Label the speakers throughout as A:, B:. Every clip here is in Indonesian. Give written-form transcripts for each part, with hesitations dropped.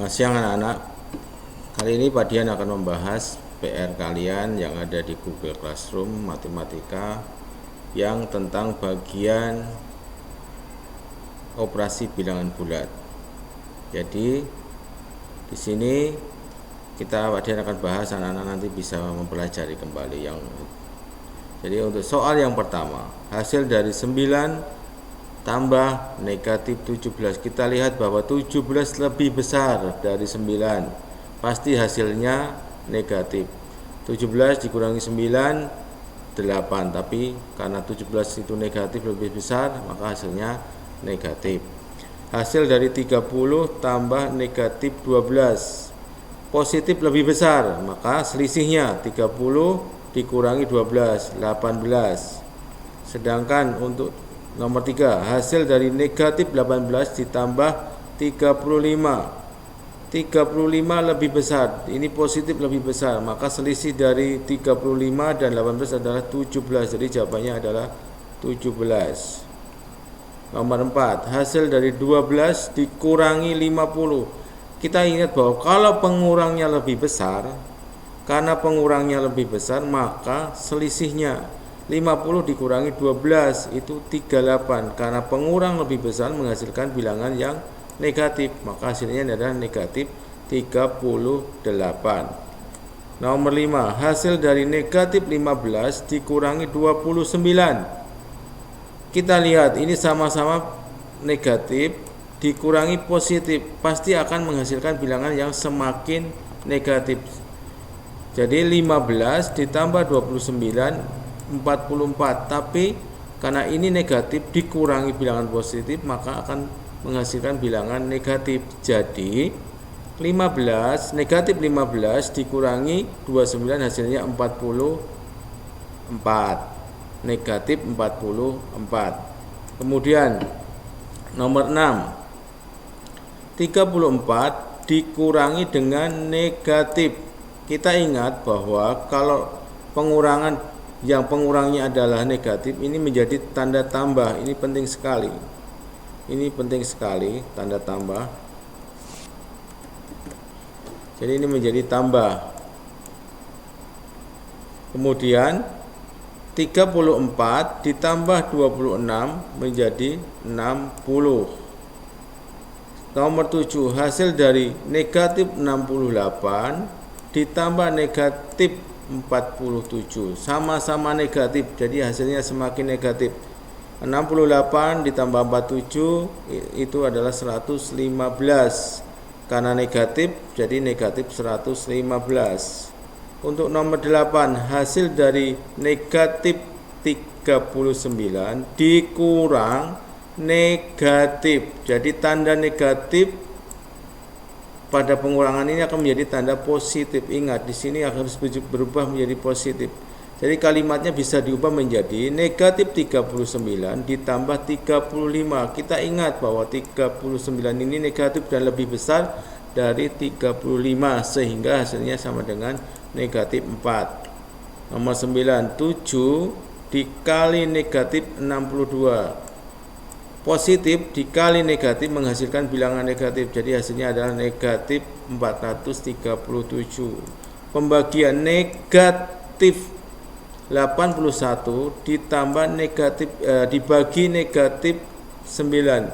A: Siang anak-anak, kali ini Pak Dian akan membahas PR kalian yang ada di Google Classroom Matematika yang tentang bagian operasi bilangan bulat. Jadi di sini Pak Dian akan bahas, anak-anak nanti bisa mempelajari kembali yang. Jadi untuk soal yang pertama, hasil dari 9 tambah negatif 17. Kita lihat bahwa 17 lebih besar dari 9. Pasti hasilnya negatif. 17 dikurangi 9, 8. Tapi karena 17 itu negatif lebih besar, maka hasilnya negatif. Hasil dari 30 tambah negatif 12. Positif lebih besar, maka selisihnya 30 dikurangi 12, 18. Sedangkan untuk nomor 3, hasil dari negatif 18 ditambah 35. 35 lebih besar, ini positif lebih besar, maka selisih dari 35 dan 18 adalah 17. Jadi jawabannya adalah 17. Nomor 4, hasil dari 12 dikurangi 50. Kita ingat bahwa kalau pengurangnya lebih besar, karena pengurangnya lebih besar, maka selisihnya 50 dikurangi 12 itu 38. Karena pengurang lebih besar menghasilkan bilangan yang negatif, maka hasilnya adalah negatif 38. Nomor 5, hasil dari negatif 15 dikurangi 29. Kita lihat ini sama-sama negatif dikurangi positif, pasti akan menghasilkan bilangan yang semakin negatif. Jadi 15 ditambah 29 44, tapi karena ini negatif dikurangi bilangan positif, maka akan menghasilkan bilangan negatif. Jadi 15 negatif 15 dikurangi 29 hasilnya 44, negatif 44. Kemudian nomor 6, 34 dikurangi dengan negatif. Kita ingat bahwa kalau pengurangan yang pengurangnya adalah negatif, ini menjadi tanda tambah. Ini penting sekali. Ini penting sekali, tanda tambah. Jadi ini menjadi tambah. Kemudian 34 ditambah 26 menjadi 60. Nomor 7, hasil dari negatif 68 ditambah negatif 47, sama-sama negatif, jadi hasilnya semakin negatif. 68 ditambah 47 itu adalah 115. Karena negatif, jadi negatif 115. Untuk nomor 8, hasil dari negatif 39 dikurang negatif, jadi tanda negatif pada pengurangan ini akan menjadi tanda positif. Ingat, di sini harus berubah menjadi positif. Jadi kalimatnya bisa diubah menjadi negatif 39 ditambah 35. Kita ingat bahwa 39 ini negatif dan lebih besar dari 35, sehingga hasilnya sama dengan negatif 4. Nomor 9, 7 dikali negatif 62. Positif dikali negatif menghasilkan bilangan negatif, jadi hasilnya adalah negatif 437. Pembagian negatif 81 ditambah negatif dibagi negatif 9.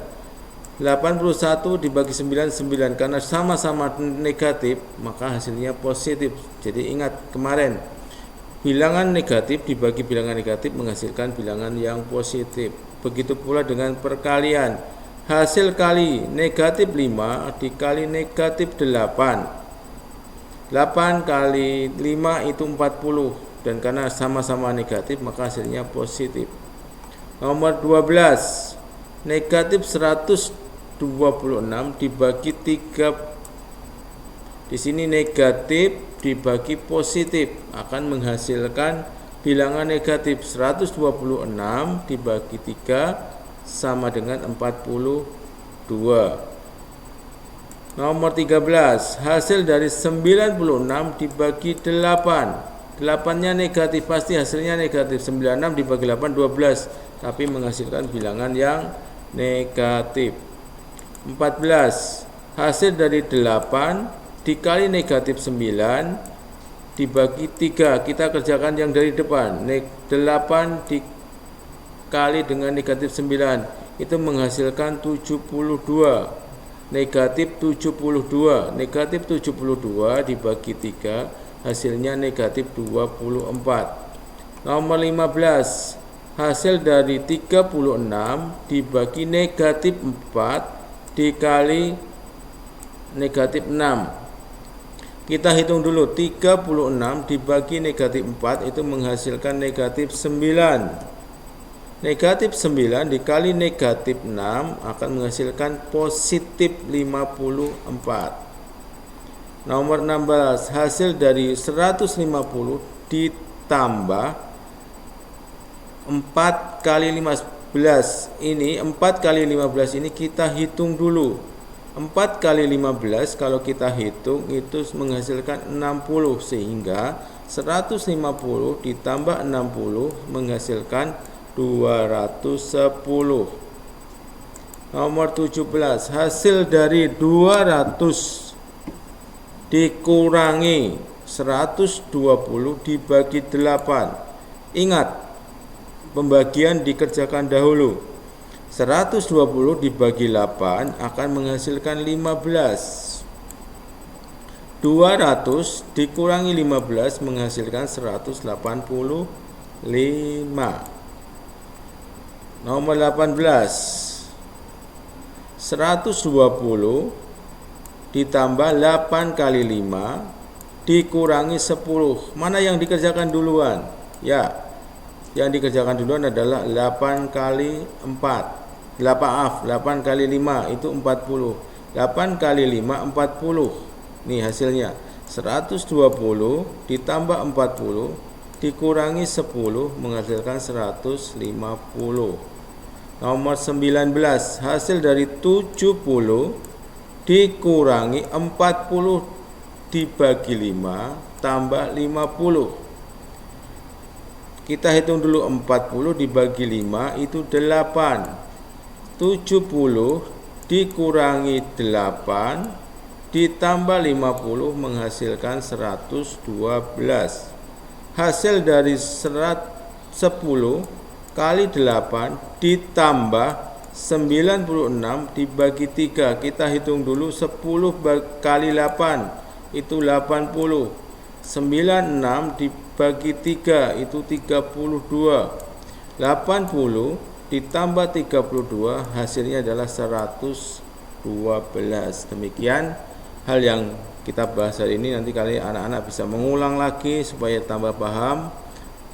A: 81 dibagi 9, 9. Karena sama-sama negatif, maka hasilnya positif. Jadi ingat kemarin, bilangan negatif dibagi bilangan negatif menghasilkan bilangan yang positif. Begitu pula dengan perkalian. Hasil kali negatif 5 dikali negatif 8. 8 kali 5 itu 40. Dan karena sama-sama negatif, maka hasilnya positif. Nomor 12, negatif 126 dibagi 3. Di sini negatif dibagi positif akan menghasilkan bilangan negatif. 126 dibagi 3 sama dengan 42. Nomor 13, hasil dari 96 dibagi 8. 8-nya negatif, pasti hasilnya negatif. 96 dibagi 8, 12. Tapi menghasilkan bilangan yang negatif. 14, hasil dari 8 dikali negatif 9 dibagi 3. Kita kerjakan yang dari depan. 8 dikali dengan negatif 9 itu menghasilkan 72. Negatif 72. Negatif 72 dibagi 3 hasilnya negatif 24. Nomor 15, hasil dari 36 dibagi negatif 4 dikali negatif 6. Kita hitung dulu, 36 dibagi negatif 4 itu menghasilkan negatif 9. Negatif 9 dikali negatif 6 akan menghasilkan positif 54. Nomor 16, hasil dari 150 ditambah 4 kali 15 ini, 4 kali 15 ini kita hitung dulu. 4 kali 15 kalau kita hitung itu menghasilkan 60, sehingga 150 ditambah 60 menghasilkan 210. Nomor 17, hasil dari 200 dikurangi 120 dibagi 8. Ingat, pembagian dikerjakan dahulu. 120 dibagi 8 akan menghasilkan 15. 200 dikurangi 15 menghasilkan 185. Nomor 18, 120 ditambah 8 kali 5 dikurangi 10. Mana yang dikerjakan duluan? Ya, yang dikerjakan duluan adalah 8 kali 8 kali 5 itu 40. 8 kali 5 40. Nih hasilnya 120 ditambah 40 dikurangi 10 menghasilkan 150. Nomor 19, hasil dari 70 dikurangi 40 dibagi 5 tambah 50. Kita hitung dulu, 40 dibagi 5 itu 8. 70 dikurangi 8 ditambah 50 menghasilkan 112. Hasil dari 10 kali 8 ditambah 96 dibagi 3. Kita hitung dulu, 10 kali 8 itu 80. 96 dibagi 3 itu 32. 80 ditambah 32 hasilnya adalah 112. Demikian hal yang kita bahas hari ini. Nanti kali anak-anak bisa mengulang lagi supaya tambah paham.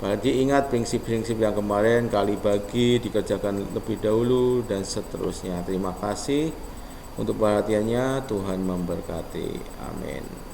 A: Jadi ingat prinsip-prinsip yang kemarin, kali bagi dikerjakan lebih dahulu dan seterusnya. Terima kasih untuk perhatiannya. Tuhan memberkati. Amin.